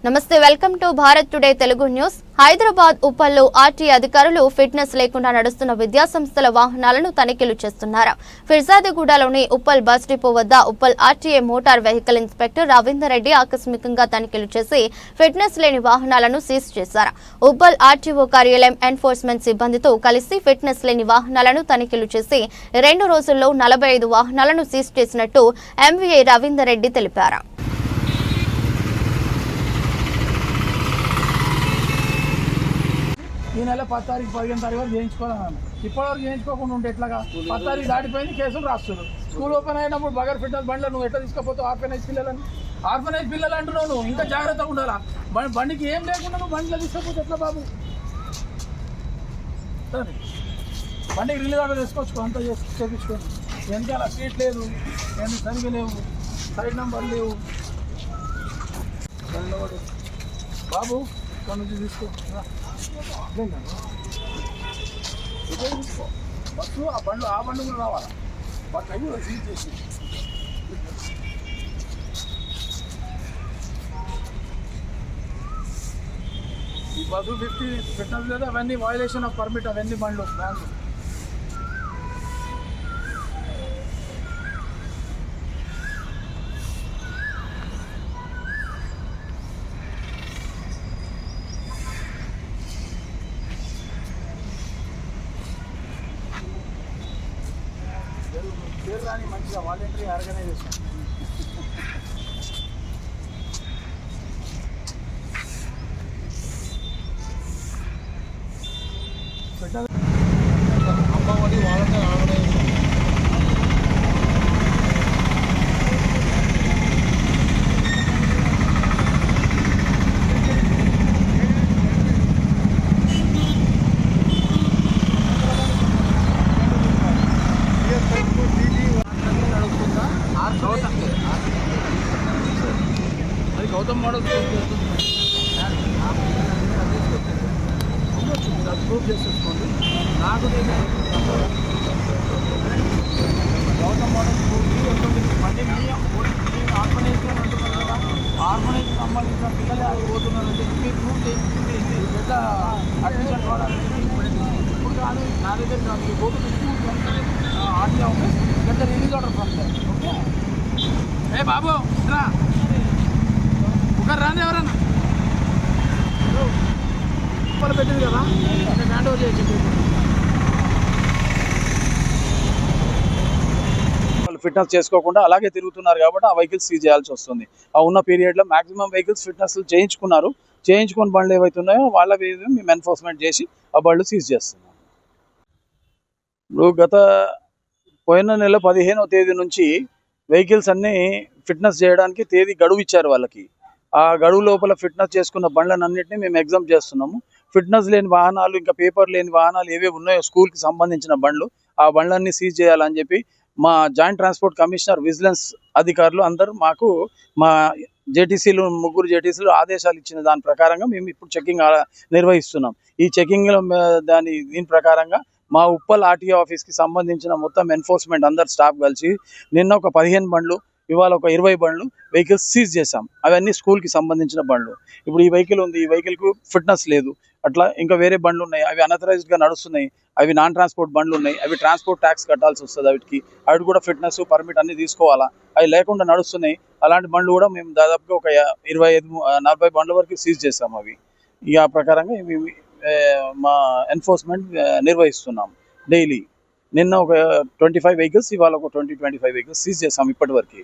నమస్తే, welcome to Bharat today Telugu news. Hyderabad ఉప్పల్లో RT అధికారులు ఫిట్నెస్ లేకుండా నడుస్తున్న విద్యాసంస్థల వాహనాలను తనిఖీలు చేస్తున్నారు. ఫిర్జాదిగూడలోని ఉప్పల్ బస్ డిపో వద్ద Uppal RTA motor vehicle inspector Ravinder Reddy ఆకస్మికంగా తనిఖీలు చేసి ఫిట్నెస్ లేని వాహనాలను సీజ్ చేశారు. ఉప్పల్ ఆర్టీఓ కార్యాలయం ఎన్ఫోర్స్మెంట్ సిబ్బందితో కలిసి ఫిట్నెస్ లేని వాహనాలను తనిఖీలు చేసి 2 రోజుల్లో 45 వాహనాలను సీజ్ చేసినట్టు ఎంవీఏ రవీందర్ రెడ్డి తెలిపారు. ఈ నెల 10 తారీఖు 15 తారీఖు వరకు చేయించుకోవాలన్నాను. ఇప్పటివరకు చేయించుకోకుండా ఉంటే ఎట్లాగా? 10 తారీఖు దాటిపోయింది, కేసులు రాస్తున్నారు. స్కూల్ ఓపెన్ అయినప్పుడు బగర్ ఫిట్నెస్ బండ్లు నువ్వు ఎట్లా తీసుకుపోతావు? ఆర్ఫనైజ్ పిల్లలు అంటున్నావు. నువ్వు ఇంకా జాగ్రత్తగా ఉండాలా. బండికి ఏం లేకుండా నువ్వు బండిలో తీసుకపోతే ఎట్లా బాబు? సరే, బండికి రిలీజ్ ఆర్డర్ వేసుకోవచ్చు, అంతా చేయించుకోండి. వెనకాల సీట్ లేదు, సరిగ్గా లేవు, సైడ్ నెంబర్ లేవు. బాబు ఇక్కడ నుంచి తీసుకో, బస్సు ఆ బండ్లు కూడా రావాలా? బట్ అవి సీజ్ చేసి ఈ బస్సు 50 ఫిట్నెస్ లేదా అవన్నీ వయలేషన్ ఆఫ్ పర్మిట్, అవన్నీ బండ్లు వ్యాన్లు. పేరు రాని మంచిగా voluntary organisation. Ammavodi voluntary organisation. అది గౌతమ్ మోడల్ ప్రూవ్ చేసేసుకోండి. నాకు గౌతమ్ మోడల్ మళ్ళీ ఆర్గనైజ్గా అంటున్నారు కదా, ఆర్గనైజ్ సంబంధించిన పిల్లలే అది పోతున్నారంటే మీరు ప్రూవ్ చేయించింది ఎట్లా అడ్మిషన్ కావాలని ఇప్పుడు కాదు, నా దగ్గర కాదు. ఈ go to RT office get the release order from there. Okay. ఏ బాబు రా, ఒకరు రాండి, ఎవరన్నా ఉప్పలు పెట్టింది కదా, నేను హ్యాండ్ ఓవర్ చేయొచ్చు. వాళ్ళు ఫిట్నెస్ చేసుకోకుండా అలాగే తిరుగుతున్నారు కాబట్టి ఆ వెహికల్స్ సీజ్ చేయాల్సి వస్తుంది. ఆ ఉన్న పీరియడ్లో మ్యాక్సిమం వెహికల్స్ ఫిట్నెస్ చేయించుకొని బండ్లు ఏవైతున్నాయో వాళ్ళ మీద మేము ఎన్ఫోర్స్మెంట్ చేసి ఆ బళ్ళు సీజ్ చేస్తున్నాం. ఇప్పుడు పోయిన నెల 15వ తేదీ నుంచి వెహికల్స్ అన్నీ ఫిట్నెస్ చేయడానికి తేదీ గడువు ఇచ్చారు వాళ్ళకి. ఆ గడువు లోపల ఫిట్నెస్ చేసుకున్న బండ్లన్నింటినీ మేము ఎగ్జామ్ చేస్తున్నాము. ఫిట్నెస్ లేని వాహనాలు, ఇంకా పేపర్ లేని వాహనాలు ఏవే ఉన్నాయో స్కూల్కి సంబంధించిన బండ్లు, ఆ బండ్లన్నీ సీజ్ చేయాలని చెప్పి మా జాయింట్ ట్రాన్స్పోర్ట్ కమిషనర్, విజిలెన్స్ అధికారులు అందరూ మాకు మా జేటీసీలు 3 జేటీసీలు ఆదేశాలు ఇచ్చిన దాని ప్రకారంగా మేము ఇప్పుడు చెకింగ్ నిర్వహిస్తున్నాం. ఈ చెకింగ్లో దీని ప్రకారంగా మా ఉప్పల్ ఆర్టీఓ ఆఫీస్కి సంబంధించిన మొత్తం ఎన్ఫోర్స్మెంట్ అందరు స్టాఫ్ కలిసి నిన్న ఒక 15 బండ్లు, ఇవాళ ఒక 20 బండ్లు వెహికల్స్ సీజ్ చేశాం. అవన్నీ స్కూల్కి సంబంధించిన బండ్లు. ఇప్పుడు ఈ వెహికల్ ఉంది, ఈ వెహికల్కు ఫిట్నెస్ లేదు. అట్లా ఇంకా వేరే బండ్లు ఉన్నాయి, అవి అన్అథరైజ్డ్గా నడుస్తున్నాయి. అవి నాన్ ట్రాన్స్పోర్ట్ బండ్లు ఉన్నాయి, అవి ట్రాన్స్పోర్ట్ ట్యాక్స్ కట్టాల్సి వస్తుంది. అవి కూడా ఫిట్నెస్ పర్మిట్ అన్నీ తీసుకోవాలా. అవి లేకుండా నడుస్తున్నాయి. అలాంటి బండ్లు కూడా మేము దాదాపుగా ఒక 25-40 బండ్ల వరకు సీజ్ చేస్తాం. అవి ఇక ఆ ప్రకారంగా మా ఎన్ఫోర్స్మెంట్ నిర్వహిస్తున్నాం డైలీ. నిన్న ఒక 25 వెహికల్స్, ఇవాళ ఒక 20-25 వెహికల్స్ సీజ్ చేస్తాం ఇప్పటి వరకు.